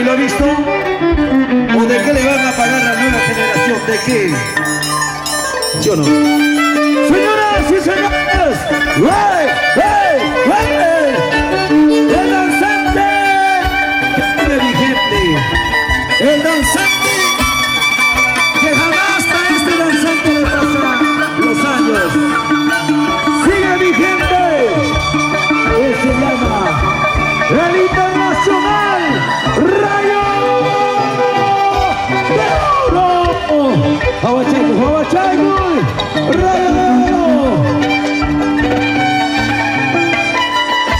¿Alguien lo ha visto? ¿O de qué le van a pagar a la nueva generación? ¿De qué? ¿Sí o no? Señoras y señores, ¡hey! ¡Hey! ¡Hey! ¡El danzante! Que sigue vigente. El danzante que jamás a este danzante le pasa los años. Sigue vigente. Él se llama el Internacional Rayo de Oro. Hawachaiku, Rayo de Oro.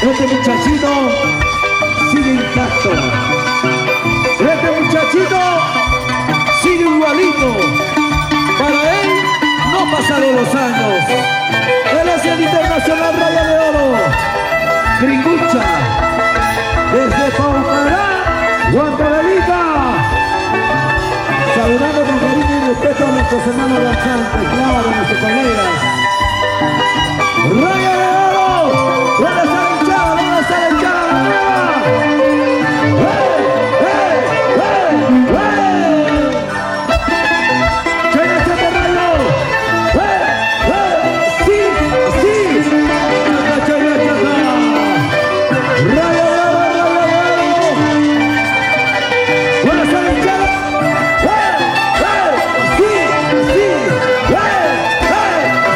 Este muchachito sigue intacto. Este muchachito sigue igualito. Para él no pasaron los años. Él es el Internacional Rayo de Oro. Gringucha. Desde Paucará, Guantanamita. Saludando con cariño y respeto a nuestros hermanos danzantes, claro, a nuestros colegas. ¡Rayo de Oro! ¿Dónde está la hinchada? ¿Dónde está la hinchada? ¡La nueva! ¡Hey! ¡Hey! ¡Hey! ¡Hey! ¿Quién es este Rayo? ¡Hey! ¡Hey! ¡Sí! ¡Sí! ¡Rayo!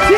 Sí,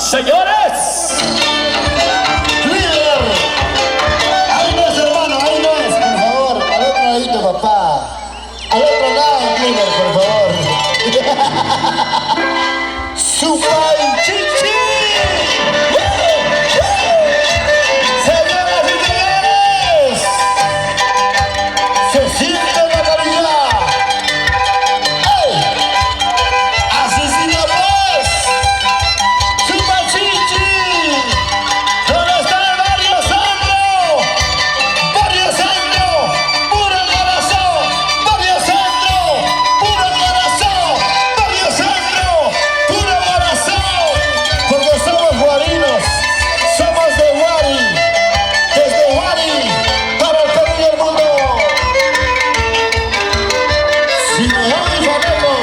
señores. ¡Líder! Ahí no es, hermano, ahí no es, por favor. Al otro ladito, papá. Al otro lado, líder, por favor. ¡Super Chichi! Señoras y señores, se siente la calidad. ¡Ey! ¡Así sigue pues! ¡Super Chichi! ¿Dónde está el Barrio Centro? ¡Barrio Centro! ¡Puro corazón! ¡Barrio Centro! ¡Puro corazón! ¡Barrio Centro! ¡Puro corazón! Porque somos guarinos, somos de Guari, desde Guari para el Perú y el mundo. Si me oyen, Flamengo.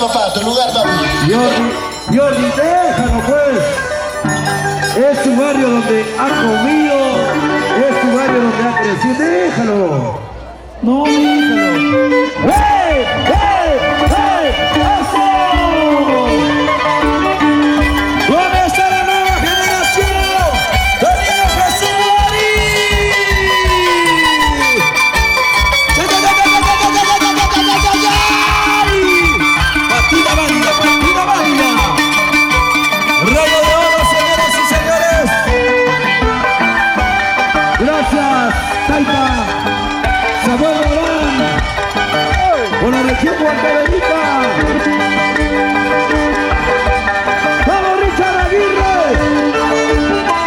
Papá, tu lugar, papi. Jordi, déjalo pues. Es tu barrio donde ha comido, es tu barrio donde ha crecido. Déjalo. No, déjalo. ¡Hey! ¡Hey! ¡Hey! ¡Eso! ¿Dónde está la nueva generación? ¡Daniel Jesús Guari! Partida válida. Rayo de oro, señoras y señores. Gracias, Taita, Samuel Morán, por la región guantareñita. ¡Vamos, Richard Aguirre!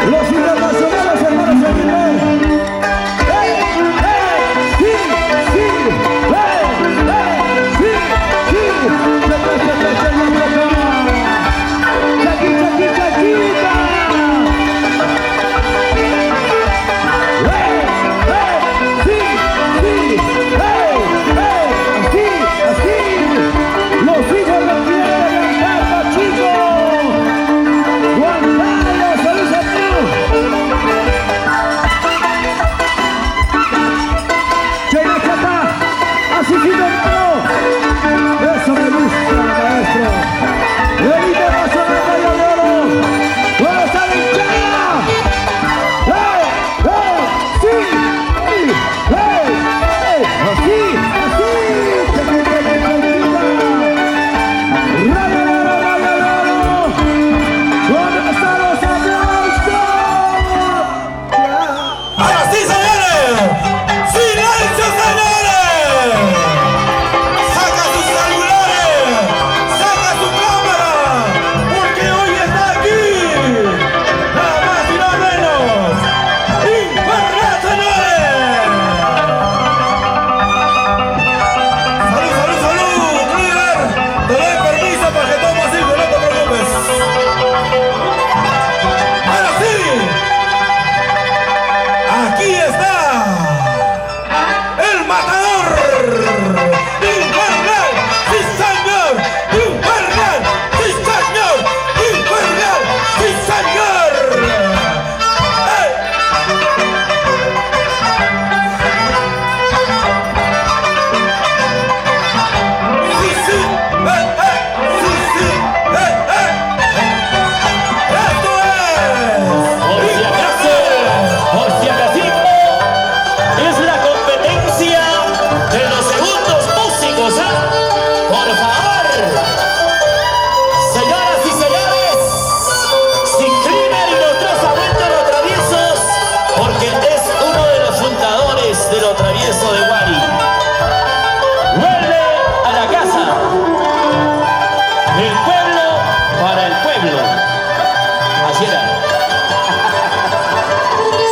Los internacionales, hermanos Aguirre. ¡Hey! ¡Hey! ¡Sí! ¡Sí! ¡Hey! ¡Hey! ¡Sí! ¡Sí! ¡Chaquita! ¡Sí! ¡Sí! ¡Hey! ¡Hey! ¡Así! ¡Así! Así era.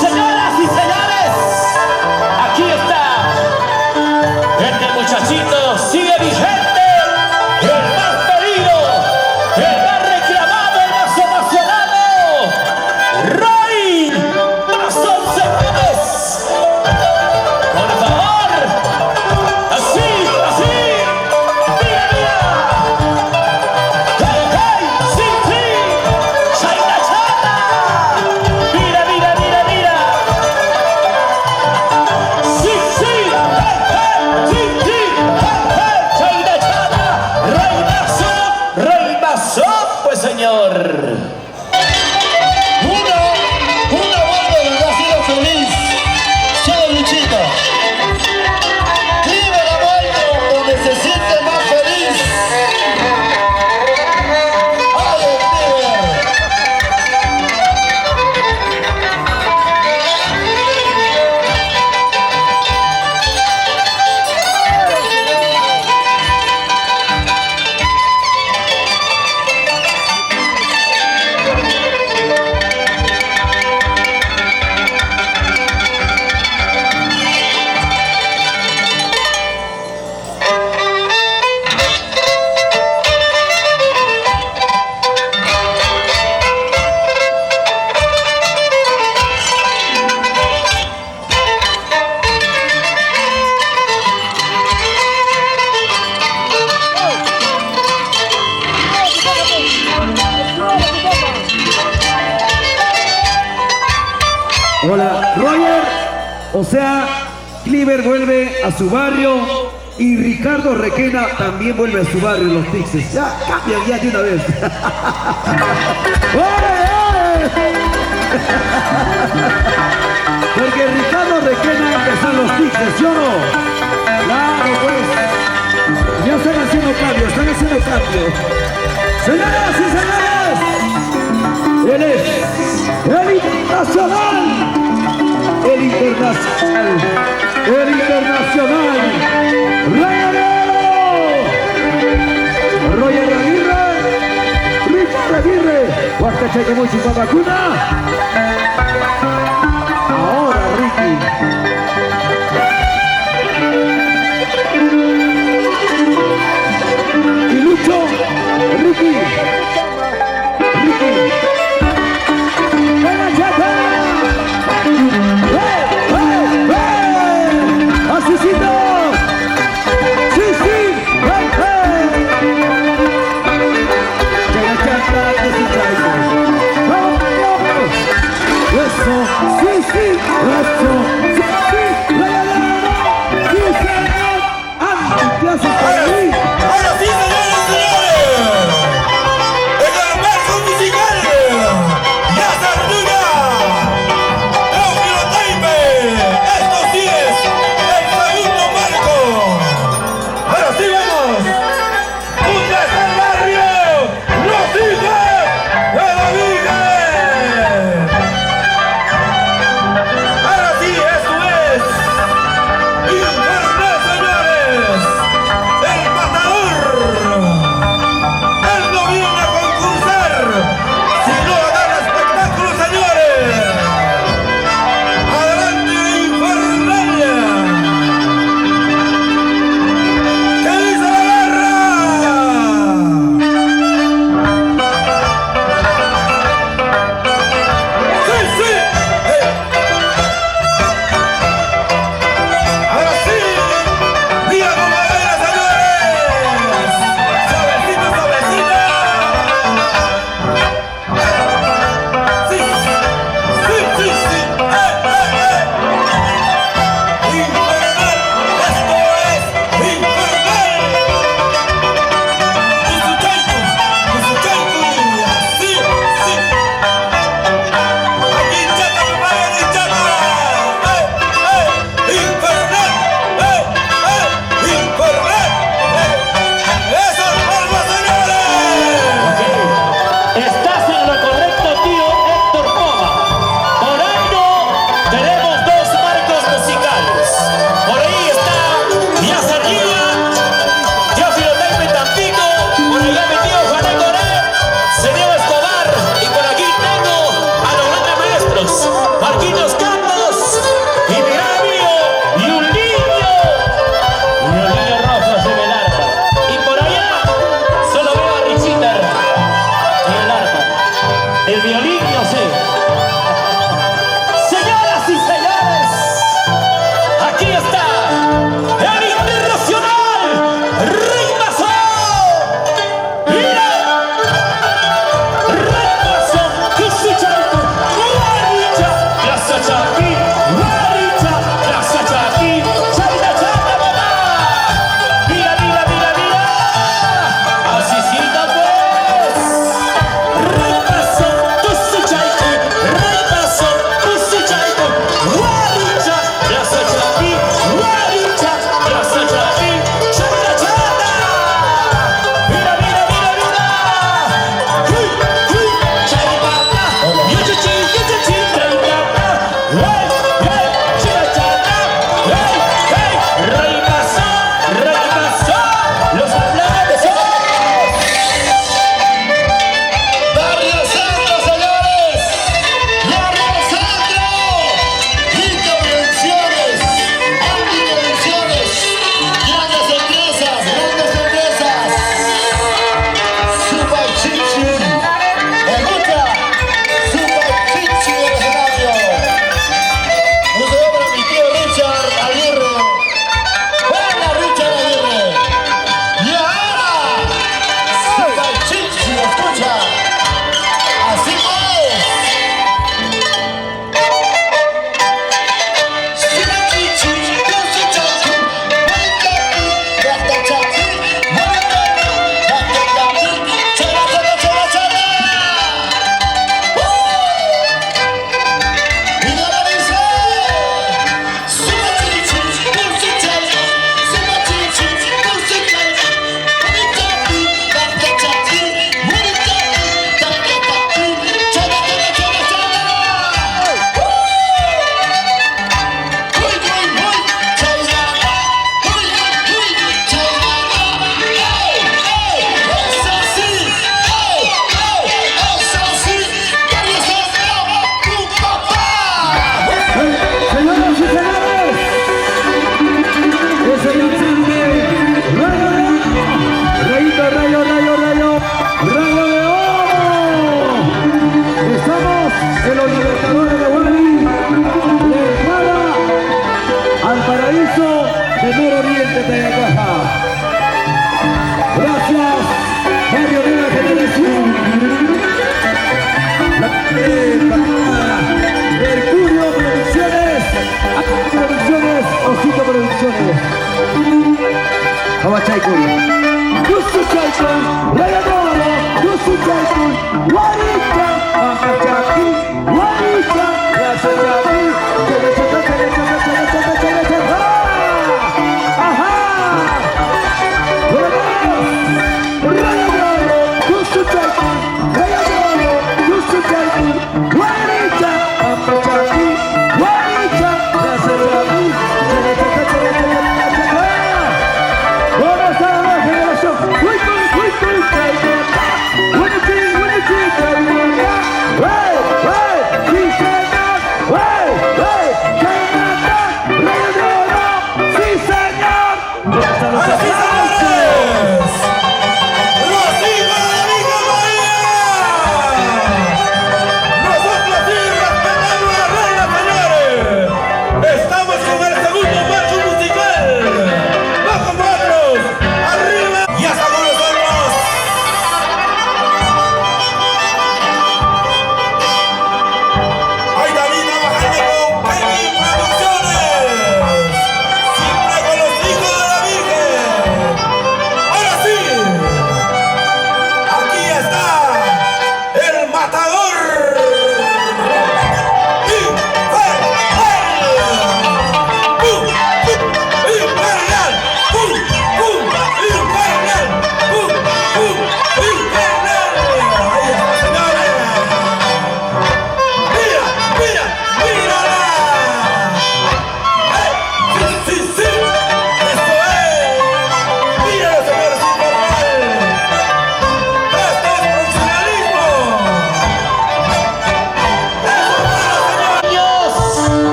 Señoras y señores, aquí está. Este muchachito sigue vigente. El más pedido, el más reclamado, el más ovacionado. Roy Mason, señores. Por favor. Así, así. Mira, mira. Hey, hey, sí, sí. China, China. Mira, mira, mira, mira. Sí, sí. Hey, hey, sí, sí. Hey, hey. China, China. Rey Mazo, pues señor. Una vuelta donde ha sido feliz. Chao, Luchito. Cliver ha vuelto donde se siente más feliz. ¡Ay, el Cliver! Hola, Roger. O sea, Cliver vuelve a su barrio y Ricardo Requena también vuelve a su barrio, los Tixes. Ya cambian ya de una vez. ¡Ole, ole! Porque Ricardo Requena empezó en los Tixes, ¿sí o no? Claro, pues. Ya están haciendo cambios, están haciendo cambios. Señoras y señores, él es el internacional, el internacional, el internacional, Roger Aguirre, Ricardo Aguirre, Huastecheque muy sin vacuna. Ahora Ricky. Y Lucho, Ricky. ¡Venga, chata! ¡Hey, hey, hey! ¡Asesino! ¡Sí, sí! ¡Hey, hey! ¡Venga, chata! ¡Que se traiga! ¡Vamos! ¡Eso! ¡Sí, sí! ¡Eso! ¡Sí, sí! ¡Sí, señor! ¡Anticlases para mí! Ahora sí, señores y señores, el almuerzo musical, ya saluda, Teófilo Taipe, esto sí es el segundo marco. Ahora sí vamos, junto está el barrio, los hijos de la Virgen. Ahora sí, esto violín, yo sé. Señoras y señores, aquí está el internacional Rey Mazo. ¡Mira! Rey Mazo, que se chanto, Guaricha, la Sachaki, Guaricha, la Sachaki, Chayna Chata, mamá. Mira, mira, mira, mira. Así sienta pues. Rey Mazo, tú se chanto, Rey Mazo, tú se chanto, Guaricha, la Sachaki, Guaricha, la Sachaki, Chayna Chata. Mira, mira, mira, mira. Hey, hey, Chayna Chata. Yuchuchi, yuchuchi, Chayna Chata. Hey, hey, Chayna Chata. Hey, hey, Rey Mazo, los aplausos. Barrio Centro, señores. Barrio Centro. Rica Producciones. Andy Producciones. Grandes empresas. Super Chichi. Escucha. Super Chichi del escenario. Un saludo para mi tío Richard Aguirre. Buena Richard Aguirre. Y ahora. Super Chichi, escucha. Así es. Super Chichi, con su chachi, bonita, hasta chachi, bonita, hasta chachi, chala, chala, chala, chala. Y ahora dice, Super Chichi, con su chachi, Super Chichi, con su chachi, bonita, hasta chachi, bonita, hasta chachi, chala, chala, chala, chala. Muy, muy, muy, Chayna. Muy, muy, muy, Chayna. ¡Ey, ey! ¡Eso sí! ¡Ey, ey! ¡Eso sí! ¡Barrio Centro, tu papá! Señoras y señores, ese instante, rayo de oro, rayito, rayo, rayo, rayo, rayo de oro. Estamos en los Libertadores de Guari, de entrada al paraíso de Mero Oriente de Caja. Gracias, Barrio Nueva Generación. Mercurio Producciones, Osito Producciones. Hawachaikun, Yusuchaikun, Rayadoro, Yusuchaikun, Guaricha, Amachaki, Guaricha, Rasachaki, ¡ajá! Rayadoro, Yusuchaikun, Rayadoro, Yusuchaikun, Guaricha, Amachaki, Guaricha, Rasachaki, ¿dónde está la nueva generación? ¡Uy, uy, uy, uy! ¡Winnie,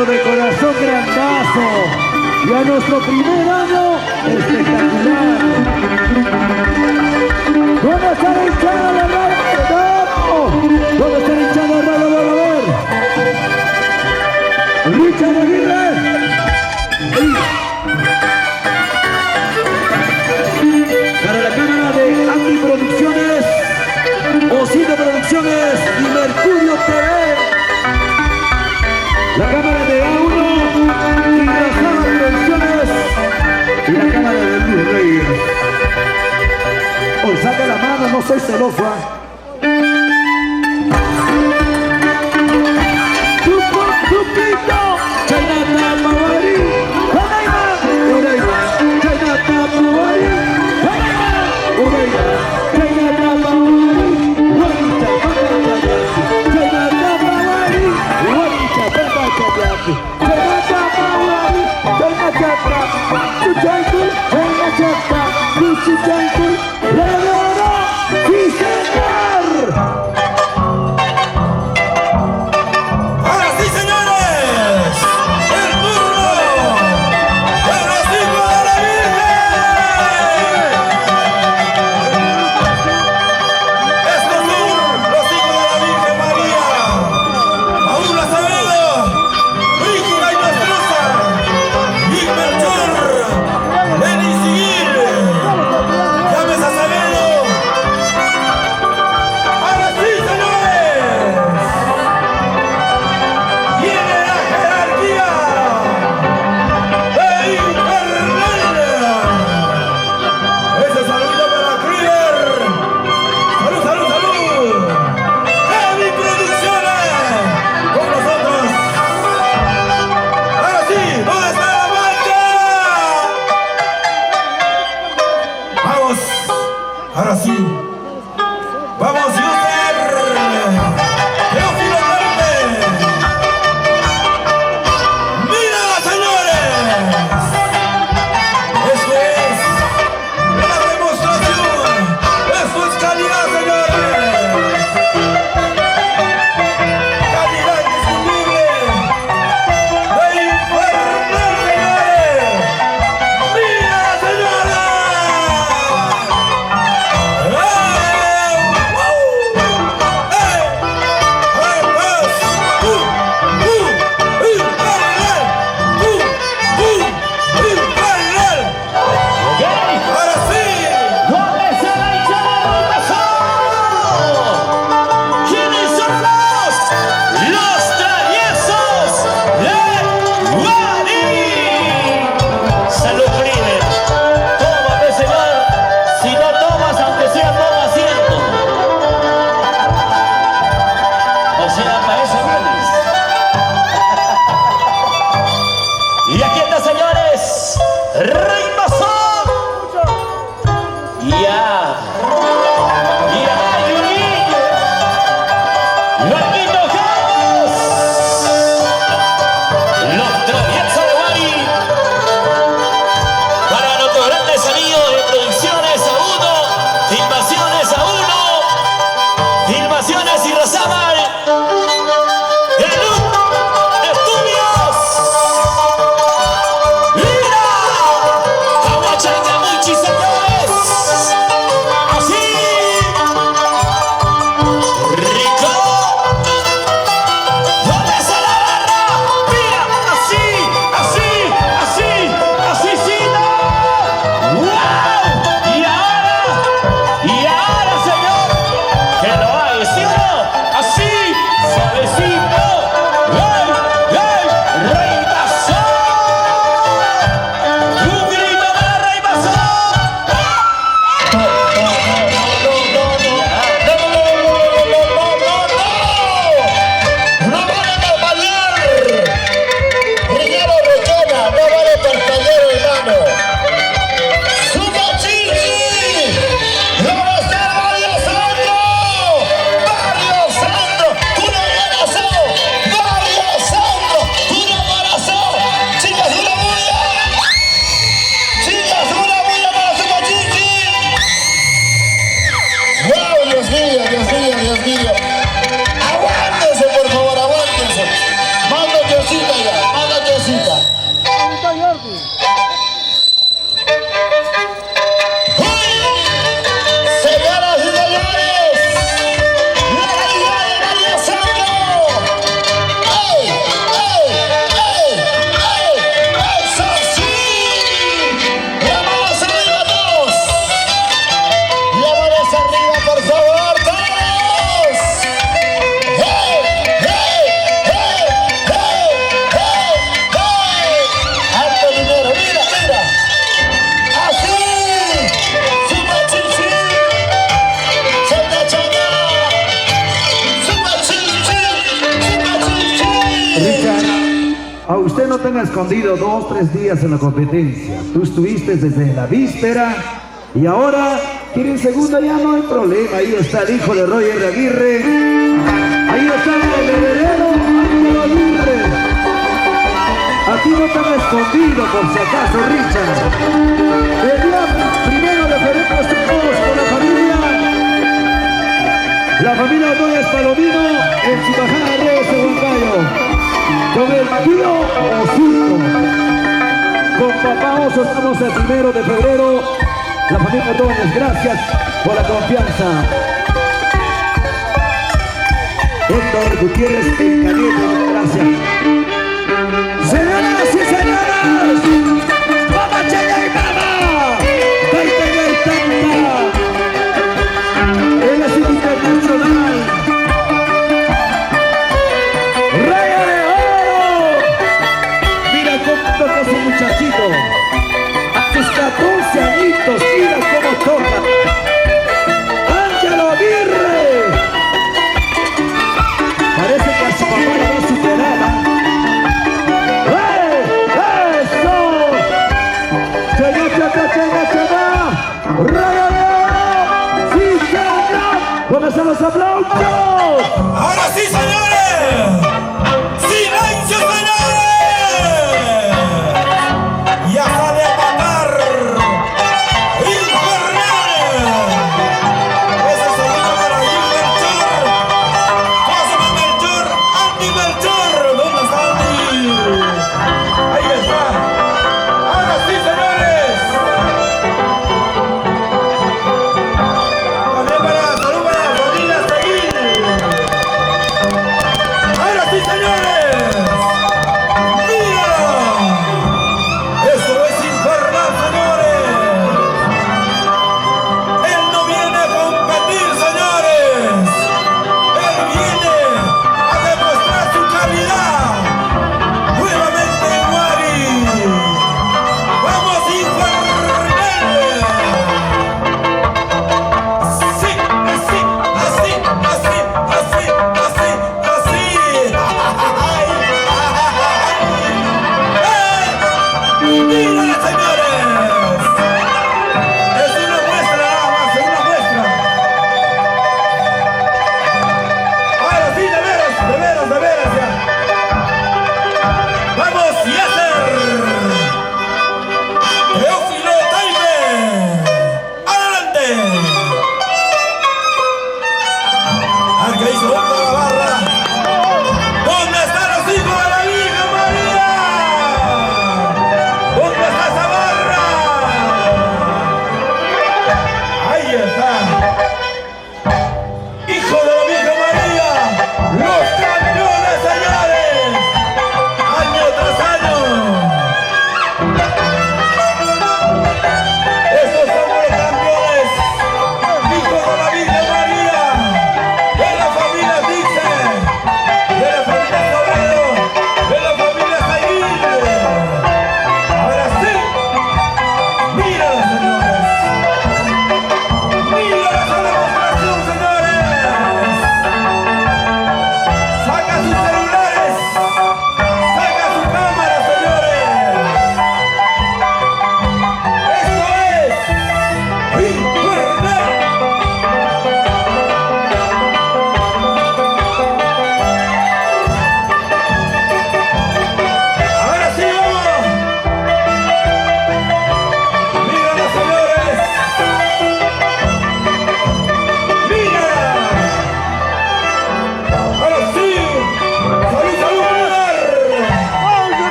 pero de corazón grandazo. Y a nuestro primer año espectacular. ¿Dónde está la hinchada de Rayo? ¡No! ¿Dónde está la hinchada de Rayo? Vamos a ver. Richard Aguirre. Para la cámara de Andy Producciones, Osito Producciones y Mercurio TV. La cámara de A1 y Rajada Producciones y la cámara de Luis Reyes. Oh, saca la mano, no soy celoso. Tupito, Chaynata Mawari, Oreima, Oreima, Chaynata Mawari, Oreima, Oreima, Chaynata Mawari, Juanita, Chaynata Mawari, Juanita, Chaynata Mawari, Chaynata, Chuchaykul, Chaynata, Chuchaykul, ¡Leonardo! ¡Sí, señor! Ahora sí, señores, el turno te han escondido 2, 3 días en la competencia. Tú estuviste desde la víspera y ahora quieren segunda, ya no hay problema. Ahí está el hijo de Roger Aguirre. Ahí está el heredero Ángelo Aguirre. Aquí no te han escondido por si acaso, Richard. El día 1 de febrero estamos con la familia Ordóñez Palomino en su bajada de ese Huancayo. Con el tío Osulto. Con papá Oso estamos el 1 de febrero. La familia Ordóñez, gracias por la confianza. Héctor Gutiérrez, el caliente, gracias. Señoras y señores, ¡Mama Chaya y Mama! ¡Taita y Tanta! Él es internacional. ¡Raya de Oro! Mira cómo toca ese muchachito. A sus 14 añitos, mira cómo toca. ¡Ángelo Aguirre! Parece que a su papá lo va a superar. ¡Eso! ¡Chega! ¡Raya de Oro! ¡Sí, señor! ¡Pónganse los aplausos! Ahora sí, señores. ¡Silencio, señores! Ya sale a matar Infernal. Ese saludo para Gil Melchor, Cosmo Melchor, Andy Melchor. ¿Dónde está Andy? Ahí está. Ahora sí, señores. También para salud para la familia Seguil.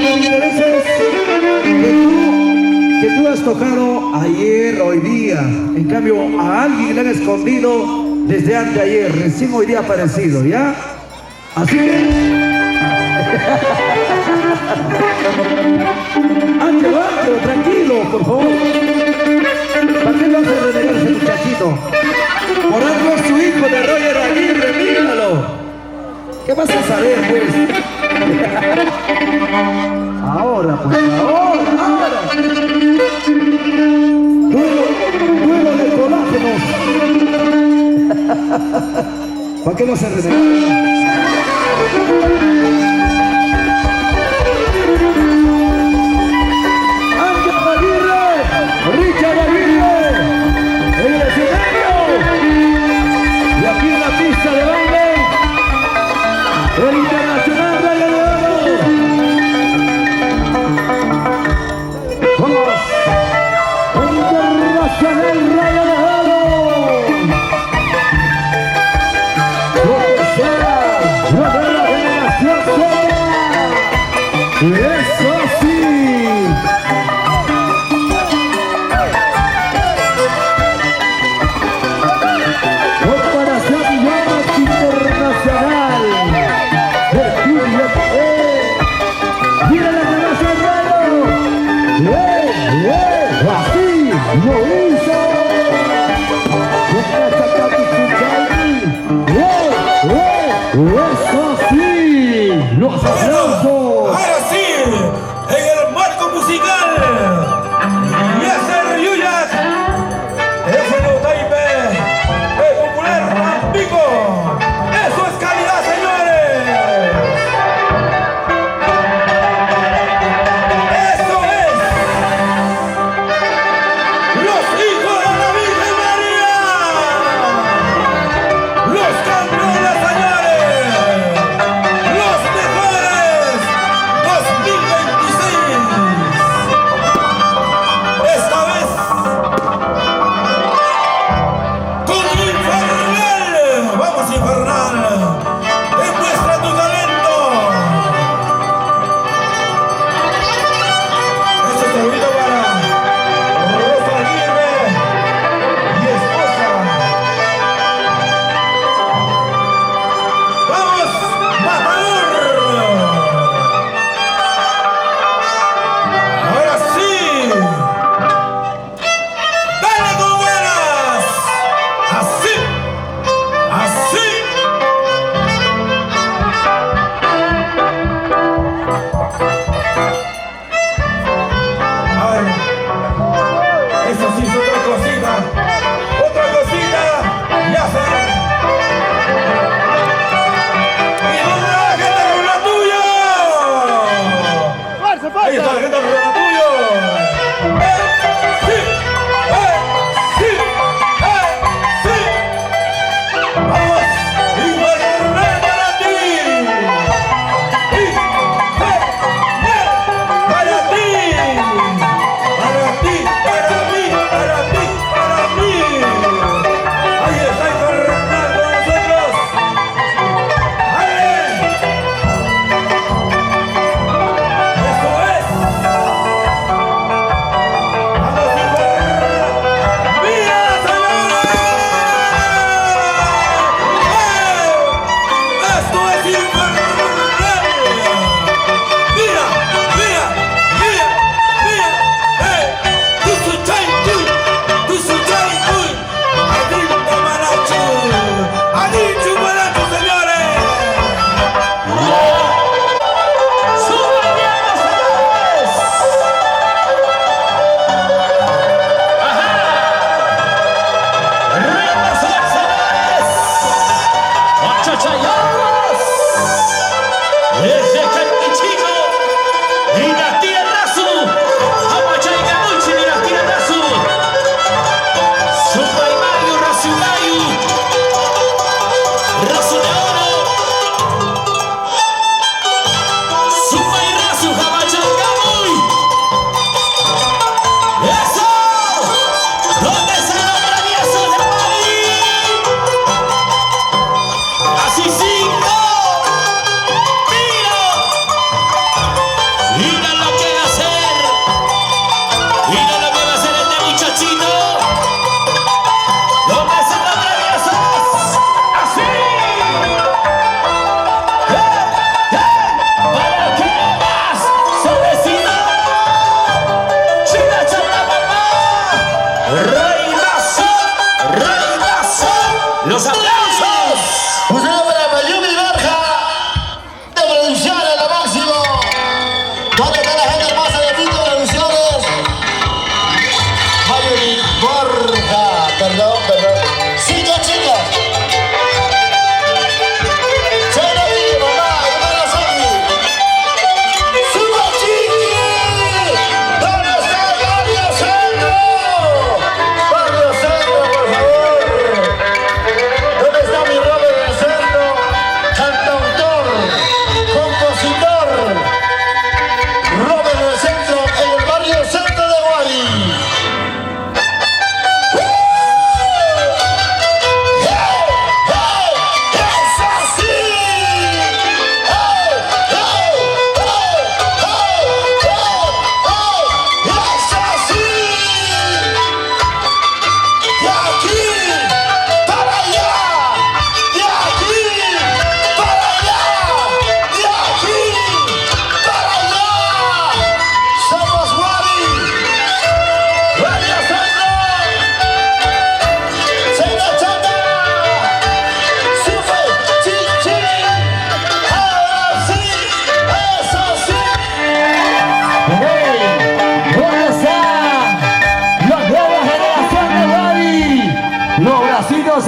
me intereses que tú has tocado ayer, hoy día. En cambio, a alguien le han escondido desde anteayer, recién hoy día aparecido, ¿ya? Así que... Ángelo, Ángelo, tranquilo, por favor. ¿Para qué lo hace renegar ese muchachito? Por algo es su hijo de Roger Aguirre, míralo. ¿Qué vas a saber, pues? Ahora, pues, ahora. Duelo de colágenos. ¿Para qué no se renegar? Richard Aguirre, el escenario, y aquí en la pista de baile, el internacional Rayo de Oro. Vamos, el internacional Rayo de Oro. Lo que sea, lo de la generación sea. Eso sí. ¡Eso sí! ¡Los aplausos! Ahora sí, en el marco musical, Yasser Yuyas, ese no Taipe, el popular Tampico. ¡Eso es calidad, señores! ¡Eso es! ¡Los hijos de la Virgen María! ¡Los campeones, señores! ¡Los mejores!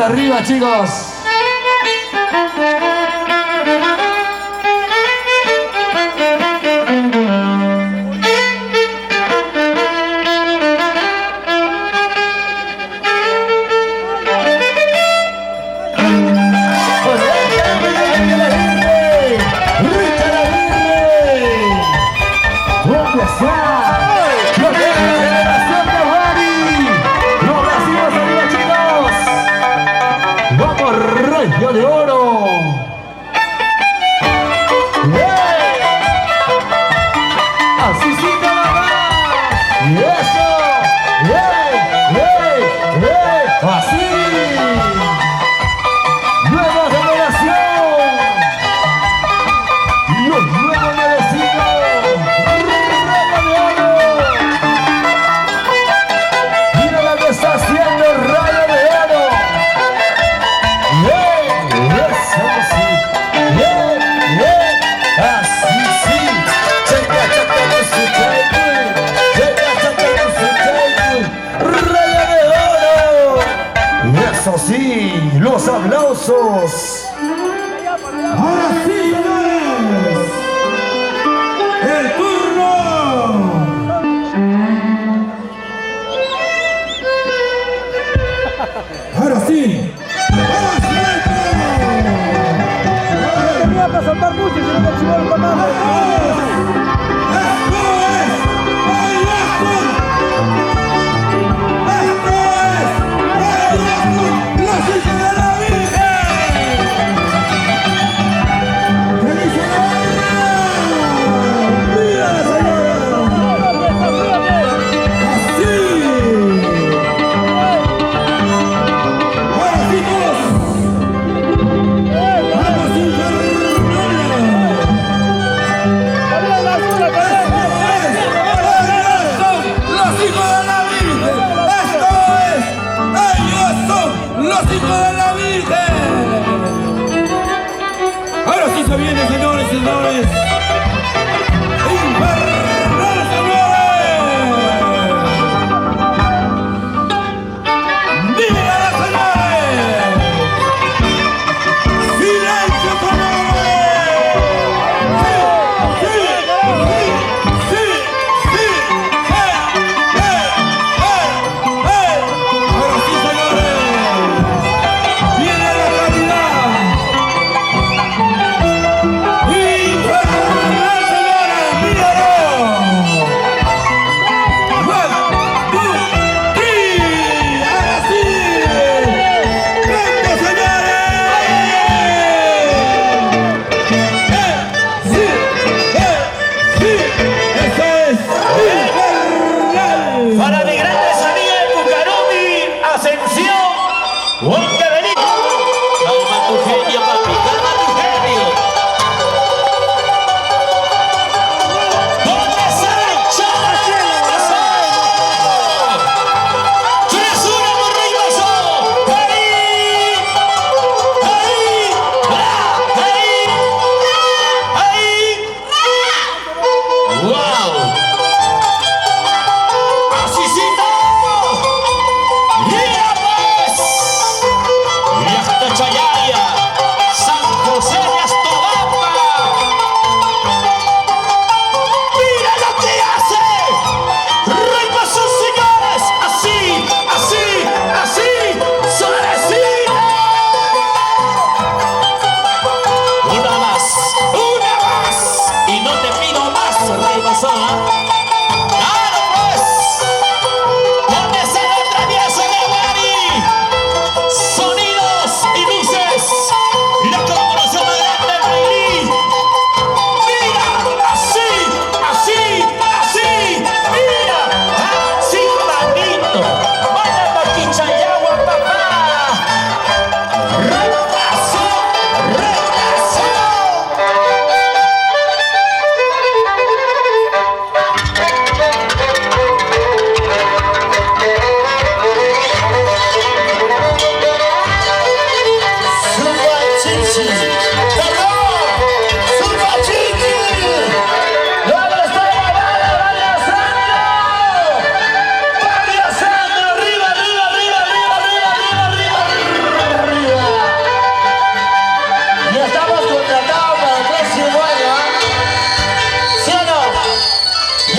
arriba, chicos. Regio de oro. Así sí, nada más. Y eso. Así. Nueva generación. Los nuevos vecinos. Regio de oro. Mira lo que está haciendo el Rayo de oro. Eso sí, los aplausos. Ahora sí, señores. El turno. Ahora sí. Tenía para saltar mucho, si no te chivó el tomate.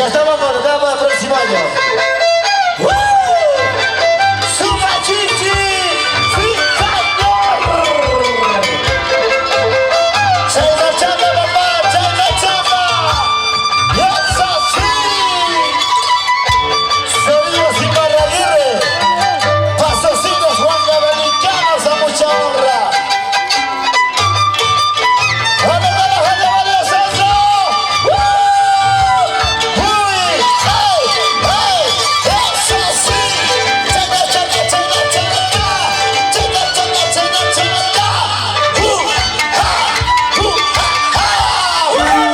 Ya estamos para el próximo año. ¡Suma Chichi! ¡Sí, señor! ¡Changa, changa, papá! ¡Changa, changa! ¡Y es así! Sonidos y Carraguirre. Pasositos Juan Dominicanos a mucha honra. ¡Vamos, vamos, vamos, vamos, Sandro! ¡Uy! ¡Ay! ¡Ay! ¡Eso sí! ¡Changa, changa, changa, changa! ¡Changa, changa, changa, changa! ¡Ha! ¡Ha!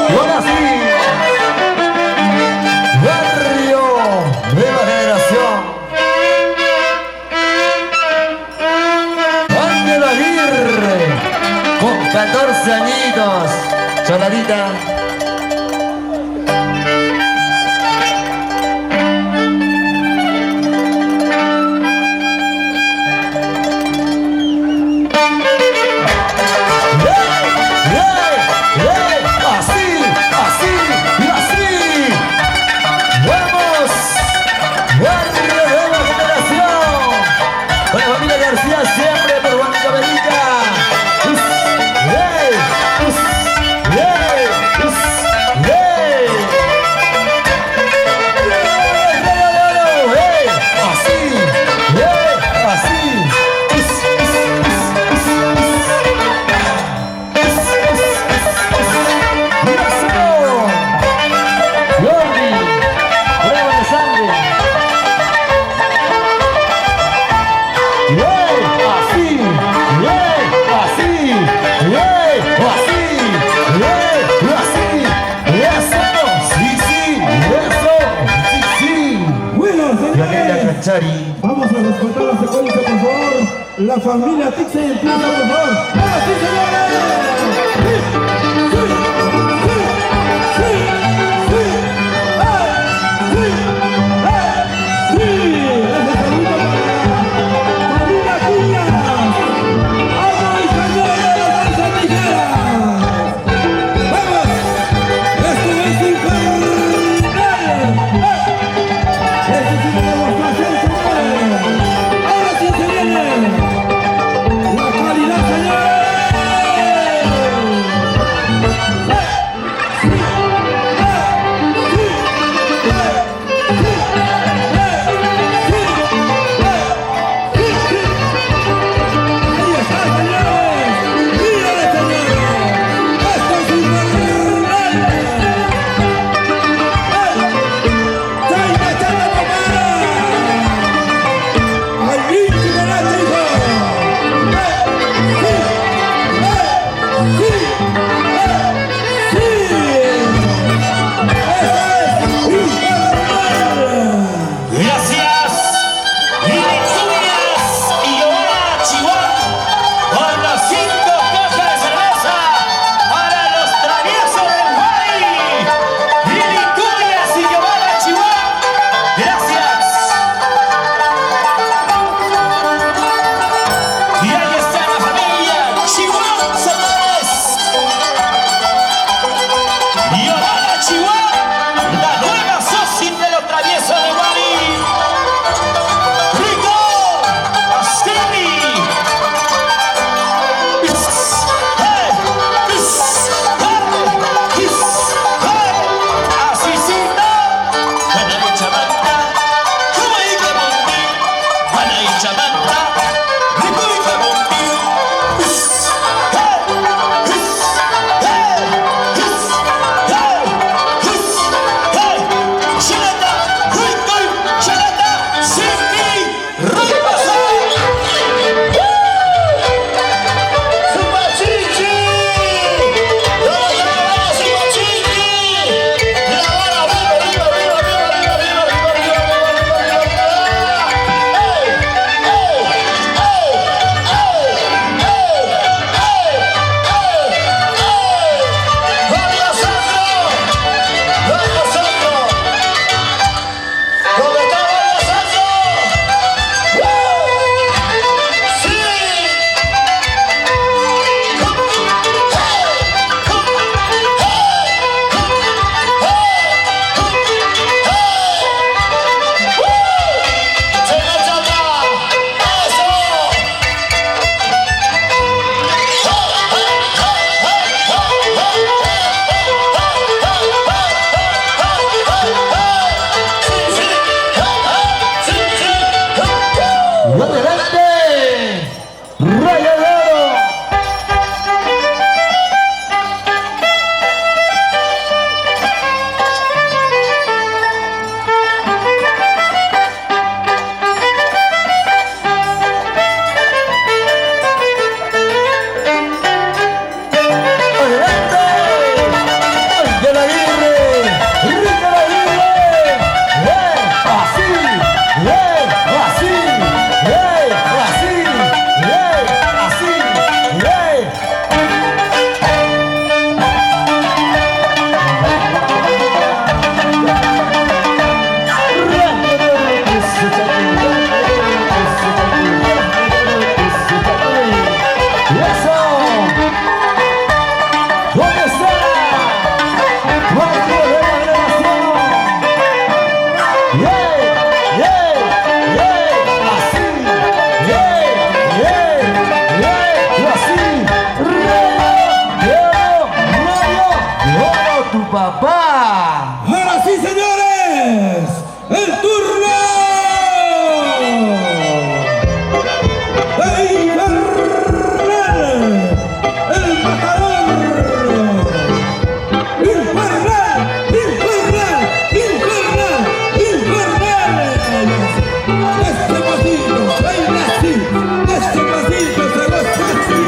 Y ahora sí, Barrio Nueva Generación. Ángel Aguirre, con 14 añitos. Choladita. Así, así y así. ¡Vamos! ¡Barrio Nueva Generación! Con la familia García siempre por Juan Cabellita. ¡Hey! ¡Hey! ¡Hey! ¡Hey! Así, así. Jordi, prueba de sangre. Así, así, así, así. Eso, sí, sí, eso, sí, sí. Bueno, Yanela señores, Canchari. vamos a respetar la secuencia, por favor. La familia Tixe empieza, por favor. ¡Ahora sí, señores! ¡Sí! ¡Sí! ¡Sí! ¡Sí! ¡Sí! ¡Ay! ¡Sí! ¡Ay! ¡Sí! Ese saludo para familia Cuña. ¡Vamos, señores, la danza tijera! ¡Vamos! ¡Esto es infernal! ¡Ese sí que vamos a hacer, señores! ¡Ahora sí se viene! ¡La calidad, señores! ¡Oh, tu papá! Ahora sí, señores, el turno de Infernal, el matador. Infernal, infernal, infernal, infernal. Despacito, baila así, despacito, se goza así.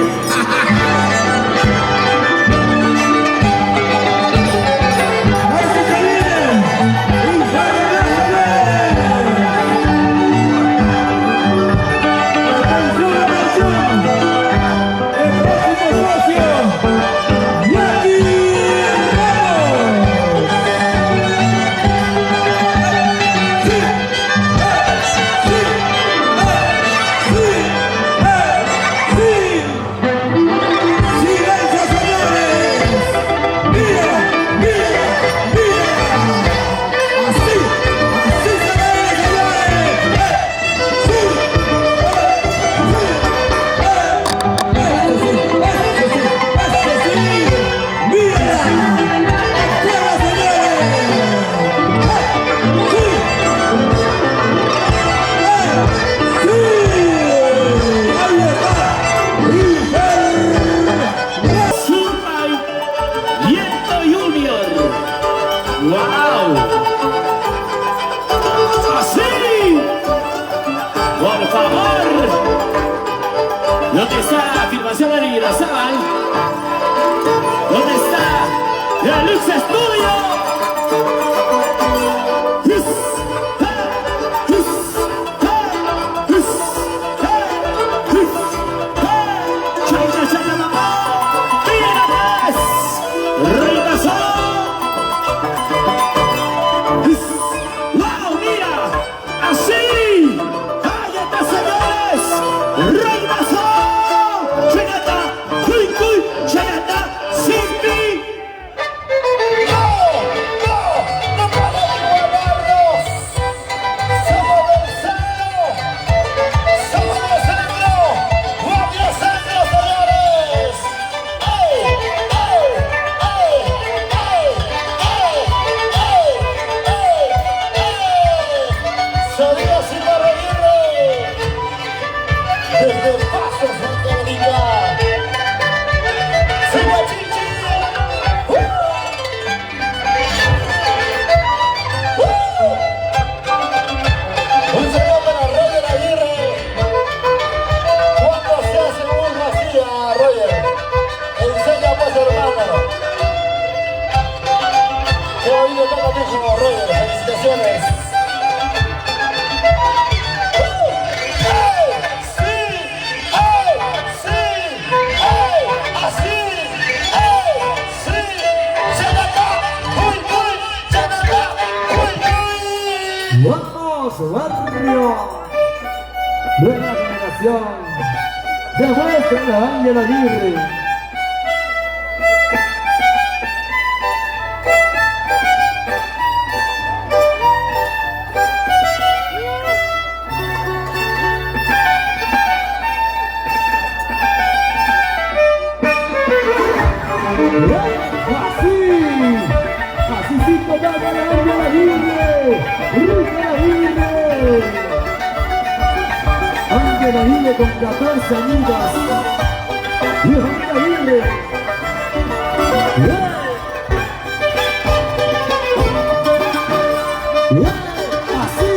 ¡Wow! ¡Así! ¡Por favor! ¿Dónde está la afirmación de Irazabal? ¿Dónde está la Lux Studio? ¡Vamos, barrio! Nueva generación, demuestra la Ángela Aguirre. Así sí como va la Ángela Aguirre. Ángela Aguirre con 14 amigas. Y Ángela Aguirre. Así.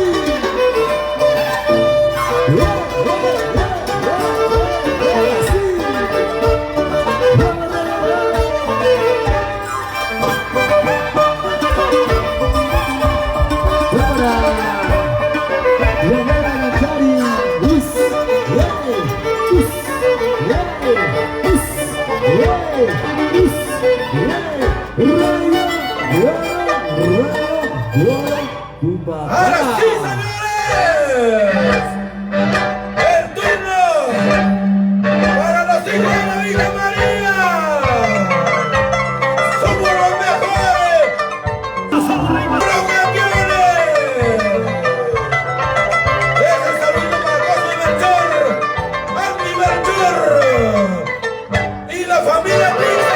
¡Ahora sí, señores! ¡El turno para los hijos de la Virgen María! ¡Somos los mejores! ¡Proclamaciones! ¡Ese saludo para José Melchor! ¡Andy Melchor! ¡Y la familia Pizza!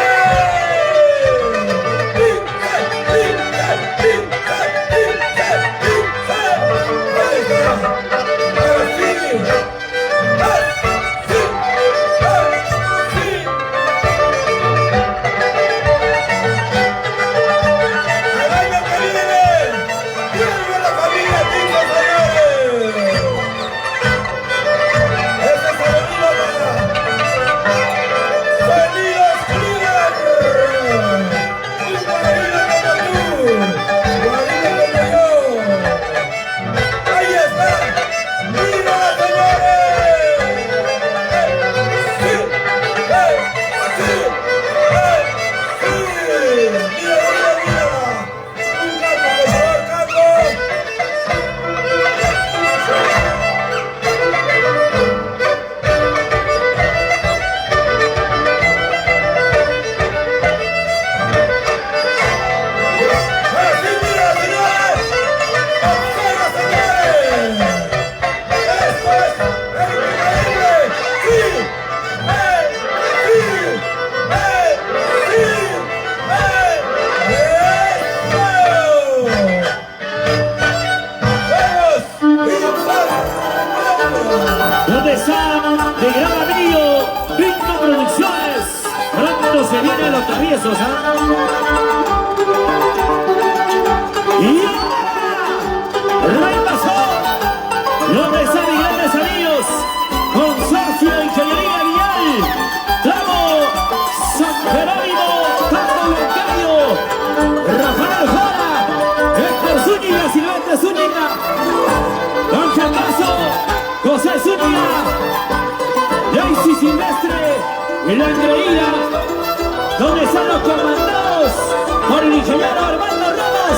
señor Armando Ramos,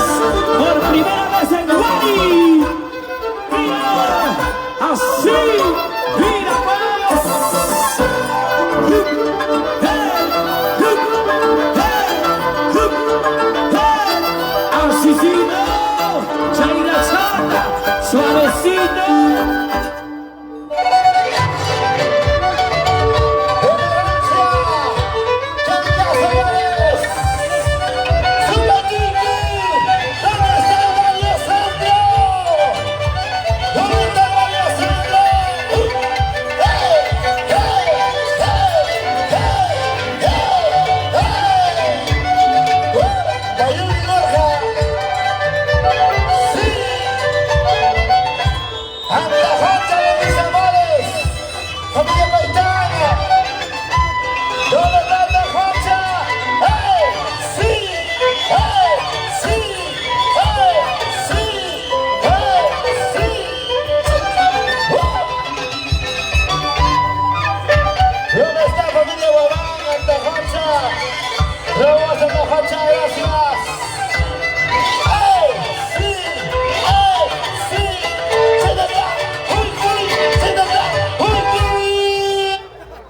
por primera vez en Guay. Mira, así, mira pues. Así sí, no, Chaira Chata, suavecito.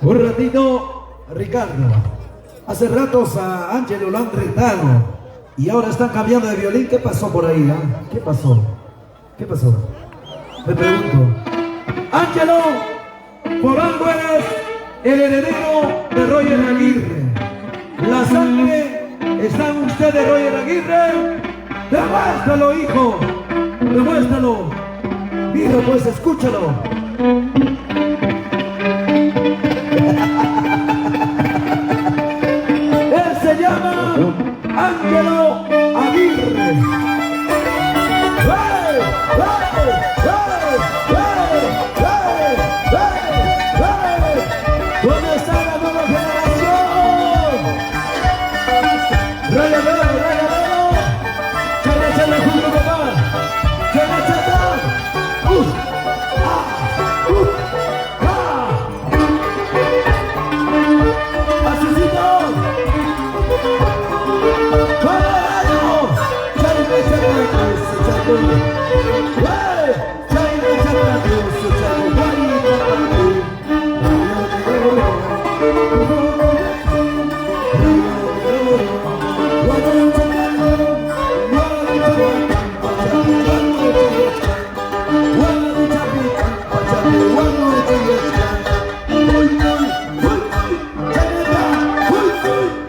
Un ratito, Ricardo. Hace ratos a Ángelo lo han retado y ahora están cambiando de violín. ¿Qué pasó por ahí? ¿Qué pasó? ¿Qué pasó? Me pregunto. Ángelo, por algo eres el heredero de Roger Aguirre. La sangre está en usted de Roger Aguirre. Demuéstralo, hijo. Demuéstralo. Mira, pues escúchalo. Él se llama Ángelo Aguirre. ¡Hey! ¡Hey! ¡Hey! ¡Hey! ¡Hey! ¡Hey! ¿Dónde está la nueva generación? ¡Rayadero! ¡Rayadero! ¡Chale, chale, junto, papá! ¡Chale, chata!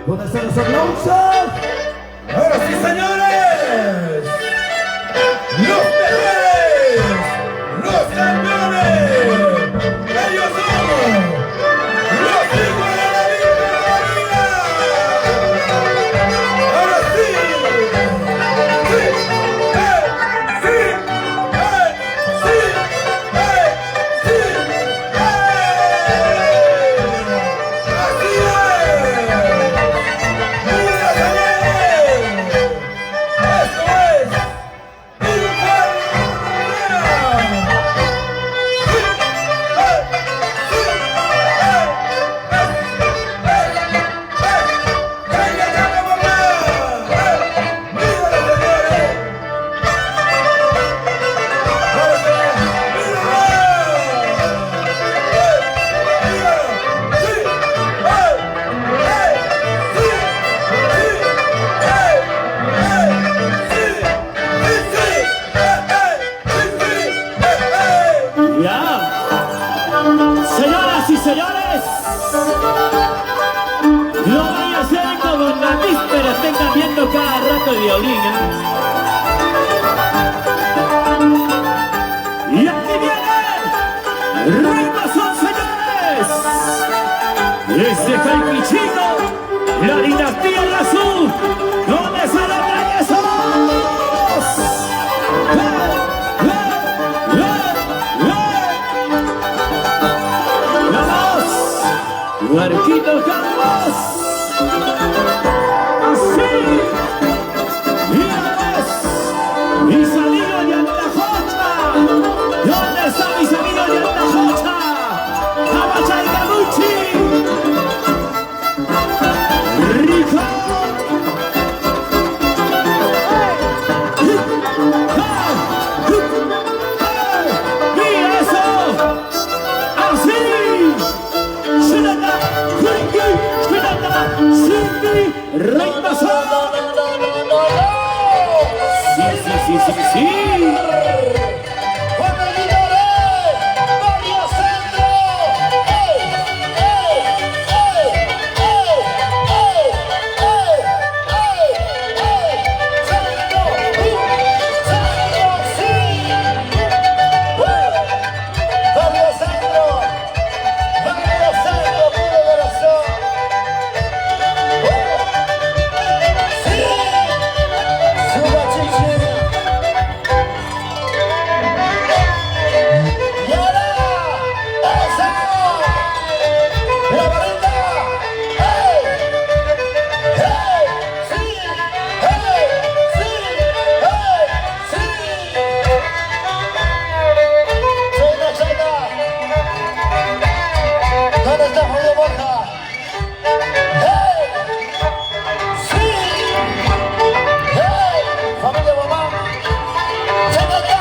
¿Dónde están los aplausos? Ahora sí, señores, los mejores, los campeones, ellos son los hijos de la vida. Ahora sí, sí, sí, sí, así es. Señoras y señores, no vaya a ser como en la víspera estén cambiando cada rato de violín, Y aquí viene Reymason, señores. Desde Calpichino, la dinastía del azul, donde se la calle Marquito Carlos, así, mira. sí, sí, sí. Juan Aguilar, Barrio Centro. ¡Ey! ¡Ey! ¡Ey! ¡Ey! ¡Ey! ¡Ey! ¡Ey! ¡Centro! ¡Centro! ¡Sí! Barrio Centro. Barrio Centro, puro corazón. ¡Sí! ¡Suba, chichi! ¡Y ahora! ¡Eso! ¡La barrita! ¡Hey! ¡Hey! ¡Sí! ¡Hey! ¡Sí! ¡Hey! ¡Sí! ¡Cheta, cheta! ¿Dónde está Julio Borja? ¡Hey! ¡Sí! ¡Hey! ¡Familia mamá! ¡Cheta!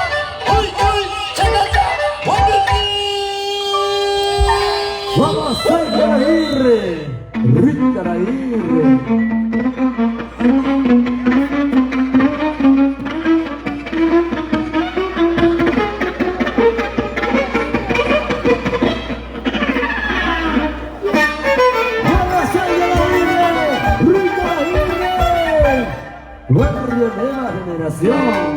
¡Uy, uy! ¡Cheta! ¡Uy! Vamos a Aguirre, Richard Aguirre. Vamos a Aguirre, Richard Aguirre. Barrio Nueva Generación.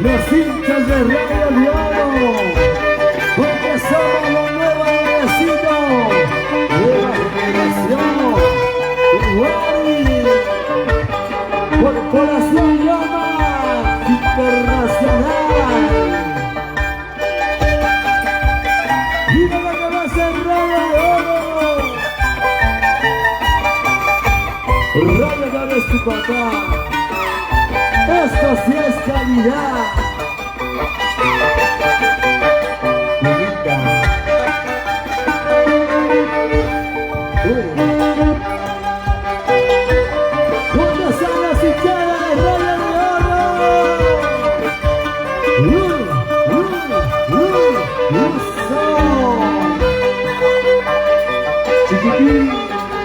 Los hinchas de Radio de Oro, porque somos los nuevos vecinos, nueva generación, Iguari, Corporación Llama Internacional. ¡Viva la cabeza Radio de Oro! Radio de Oro es tu papá. Esto sí es calidad. Bonita. ¿Dónde están las hinchadas de Radio de Oro? ¡Eso! Chiquitín,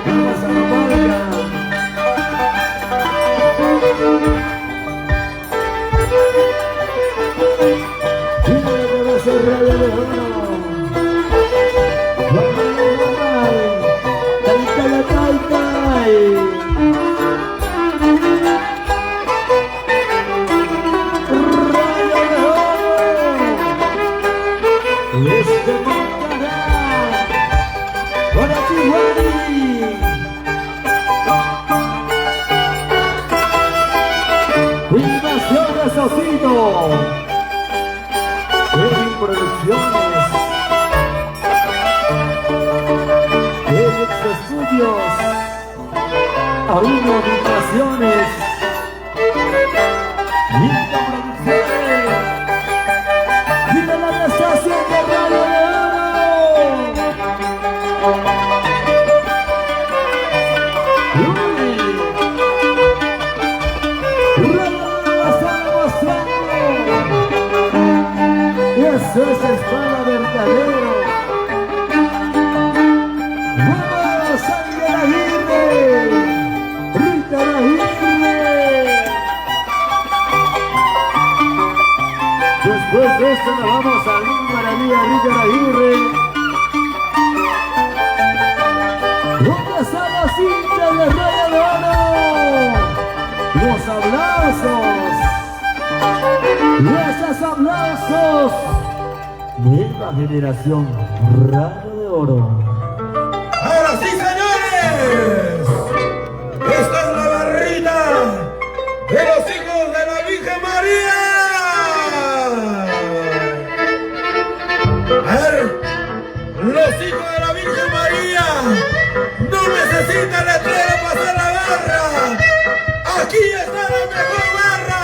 vamos a la marca. Radio de Oro. Vamos a la tai. Radio de Oro. Este montará para Tijuana. Invasión de Socito. Producciones, Elix Estudios, Aruno Vibraciones, Linda Producciones, y de la estación de Radio de Eso es espada verdadero. ¡Vamos a Aguirre! ¡Richard Aguirre! Después de esto nos vamos a Luz Maravilla, Richard Aguirre. ¿Dónde están los hinchas de Radio de Oro? Los aplausos. Esos aplausos. Nueva generación, Radio de Oro. Ahora sí, señores, esta es la barrita de los hijos de la Virgen María. A ver, los hijos de la Virgen María no necesitan letrero para hacer la barra. Aquí está la mejor barra.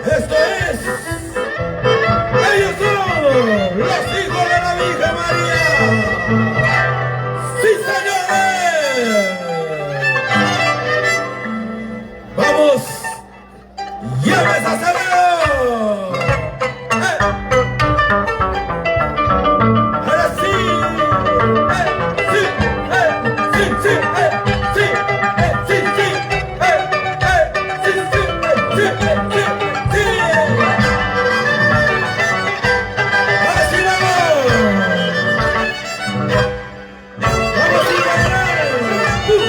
Esto es. Ellos son los hijos de la Virgen María. ¡Sí, señores! ¡Vamos! ¡Llames a Severo! ¡Ahora sí! ¡Sí! ¡Sí! ¡Sí! ¡Sí! ¡Sí! ¡Sí! ¡Sí! ¡Sí! ¡Sí! ¡Sí! ¡Ahora sí, vamos! ¡Vamos a ganar! ¡Sí!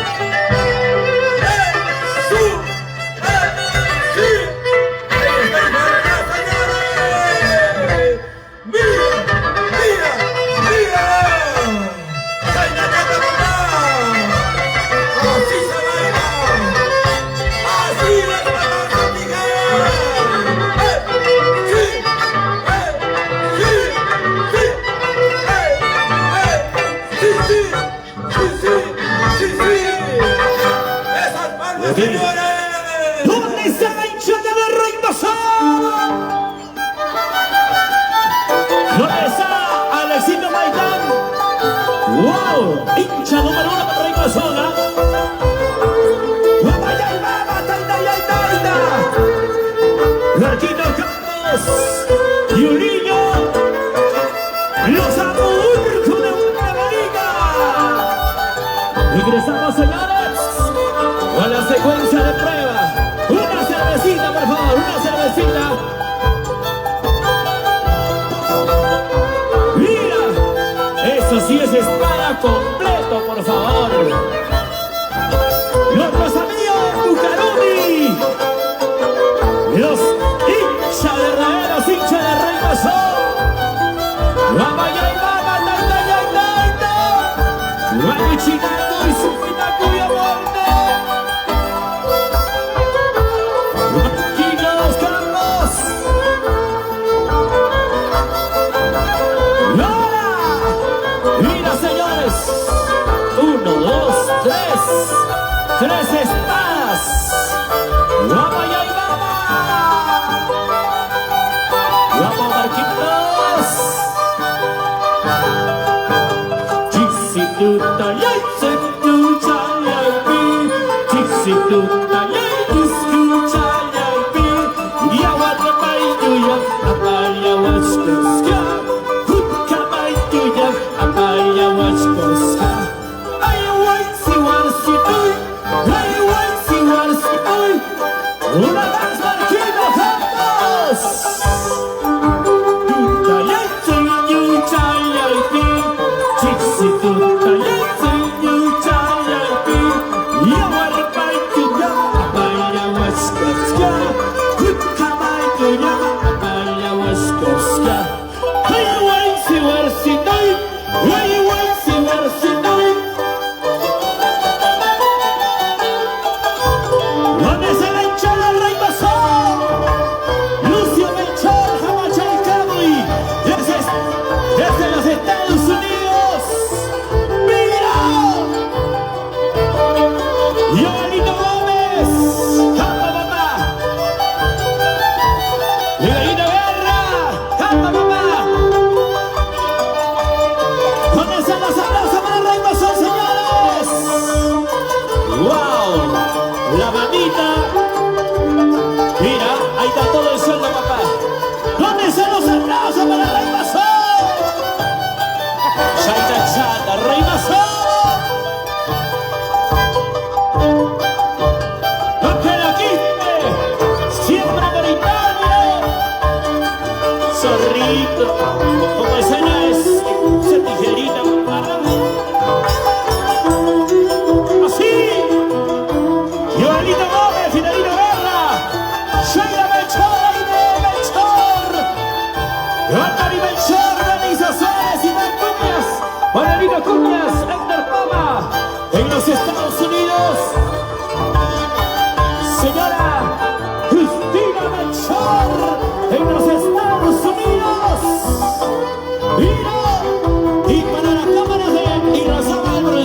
¡Señores! ¿Dónde está la hinchada de Reynoso? ¿Dónde está Alexito Maidán? ¡Wow! Hincha número 1 de Reynoso. ¡Vaya y vaya! ¡Taita y taita! Larquito Campos y un niño. Los Amurco de una marica. Ingresamos, señores, a la secuencia de prueba. Una cervecita, por favor, una cervecita. Mira, eso sí es espada completo, por favor. Nuestros amigos de Bucarumi, los hinchas verdaderos, hinchas de Reynoso. Vamos, ya, vamos, taita, ya, taita. Vamos, chingando y su pinaco y aguante. Tres espadas. Vamos, ya, vamos. Vamos, Marquitos. Chisituta, yay, setucha, yay, pi. Chisituta, yay, discucha, yay, pi. Yawan, maituya, apaya, waskoska. Hutka, maituya, apaya, waskoska. Una más, Marquito Campos. Tuta yatsu yucha yaipi. Chiksi tuta yatsu yucha yaipi. Yawar baituya apaya waskoska. Hutka baituya apaya waskoska. Hey, wai si warsinoi. Wai si warsinoi. ¿Dónde se la hinchada del Reynoso? Lucio Melchor, Jamachalcaboy, desde los Estados Unidos. ¡Mira! Yoelito Gómez, ¡Japa, papá! Miguelito Guerra, ¡Japa, papá! ¿Dónde están los aplausos para el Reynoso, señores? ¡Wow! La bandita. Mira, ahí está todo el sueldo, papá. ¿Dónde están los aplausos para el Reynoso? Chata, chata, Reynoso. No te lo quite. Siempre Britania. Zorrito. Como escena es esa tijerita, papá. Así. Yoelito Gómez, Finalito Guerra, Sheila Melchor, Aide Melchor, Anthony Melchor, Denisa Suárez, Iván Cuñas, Manuelito Cuñas, Héctor Poma, en los Estados Unidos. Señora Justina Melchor, en los Estados Unidos. Y para las cámaras de Irrazabal,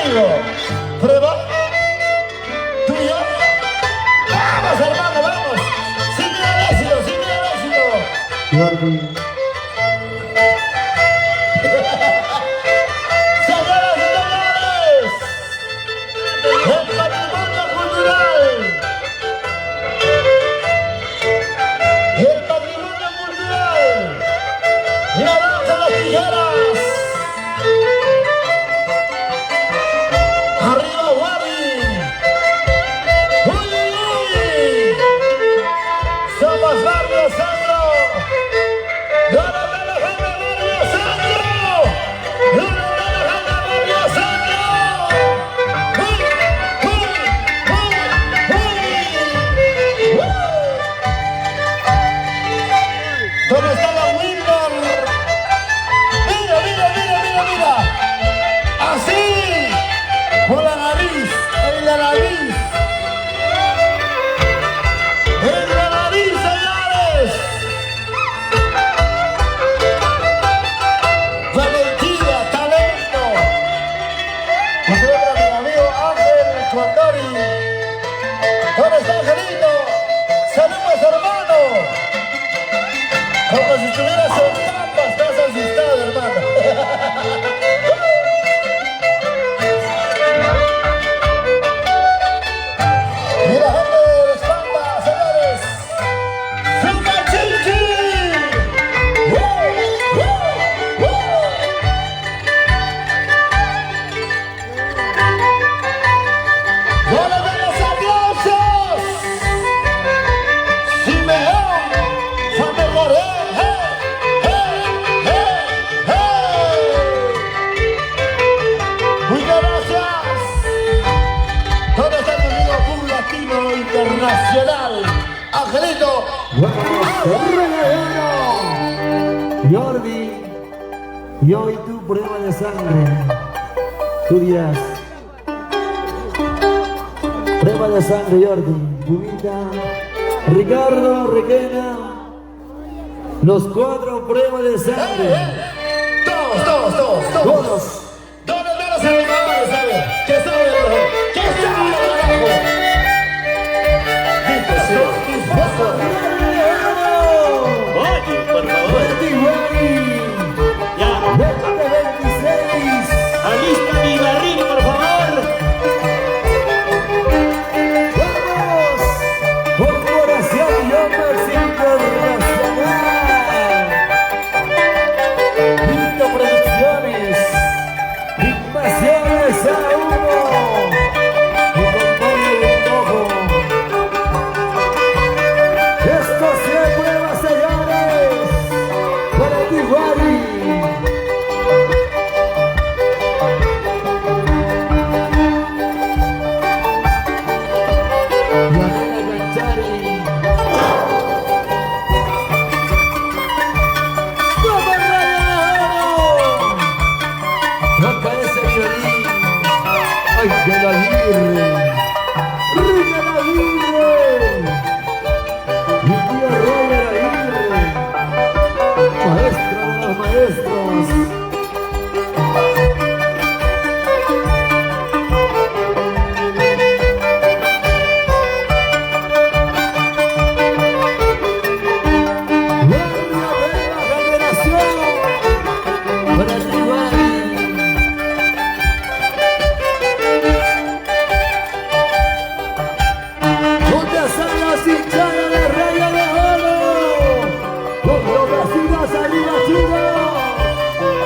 conmigo. Prueba. Tú y yo. Vamos, hermano, vamos. Sin miedo al éxito, sin miedo al éxito. Jordi. Señoras y señores, el patrimonio cultural. El patrimonio cultural. La danza de las tijeras. Arriba, Wadi. Uy, uy, uy. Somos Barrio Sandro. ¡Dale, dale, dale, Barrio Sandro! ¡Dale, dale, dale, Barrio Sandro! ¡Uy, uy, uy, uy! ¿Dónde está la Wilmer? Mira, mira, mira, mira, mira. Así, con la nariz, en la nariz. En la nariz, señores. Valentía, talento. Nosotros, mi amigo Ángel Condori. ¿Dónde está Angelito? Saludos, hermano. Como si estuvieras en Pampa, estás asustado, hermano. Mira, gente de las Pampas, señores. ¡Super Chichi! ¡Woo! ¡Woo! ¡Woo! ¡Dale de los aplausos! ¡Simeón! ¡San Morén! ¡Hey! ¡Hey! ¡Hey! ¡Hey! ¡Muchas gracias! ¿Dónde está mi amigo Pub Latino Internacional? ¡Angelito! Jordi, yo y tu prueba de sangre. Tú dirás. Prueba de sangre, Jordi. Pumita, Ricardo, Requena. Los 4 pruebas de sangre. Todos. Todos. ¿Dónde están los animadores? ¿Sabe? ¿Qué sabe de abajo? ¿Qué sabe de abajo? Oye, por favor. Ya. Alista mi barril, por favor. Corporación Yomax Internacional. Lindo Producciones. Invasiones a uno. Y compañero de ojo. Esto se prueba, señores. Para ti, Wadi. ¡Ay, de la Aguirre! ¡Rica la Aguirre! ¡Mi tío Robert Aguirre! ¡Maestro de los maestros! ¡Buena generación! ¡Para ti, Wadi! ¿Dónde están las hinchadas de Rayo de Oro? Con los vecinos arriba, chicos.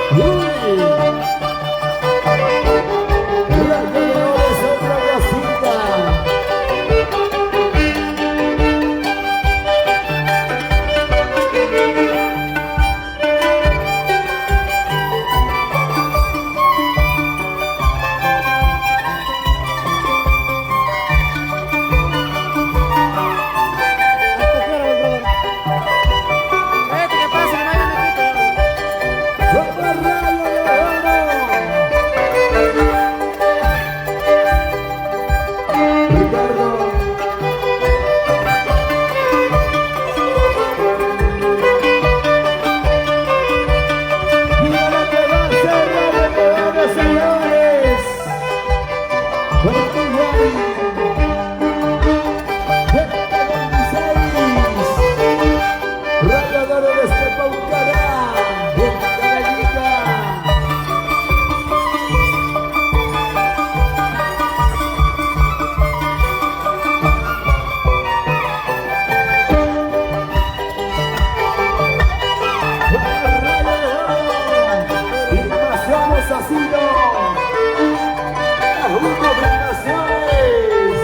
Comunicaciones.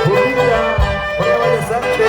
Bonita, buena balazante.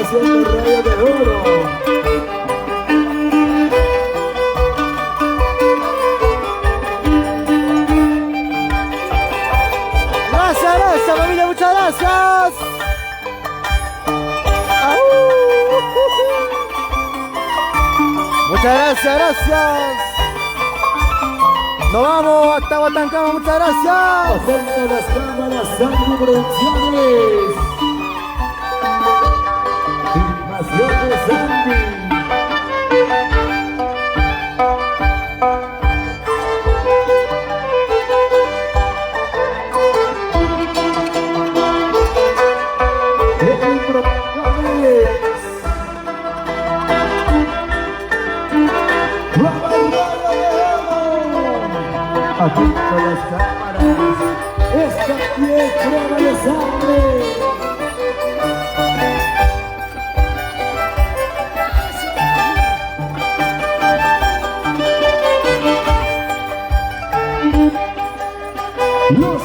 Haciendo rayo de oro. Gracias, familia, muchas gracias. Muchas gracias. Nos vamos hasta Guatancama, muchas gracias. Haciendo las cámaras, Sandy Producciones. Filmaciones Sandy. Aquí con las cámaras, esta piel prueba de sangre. Los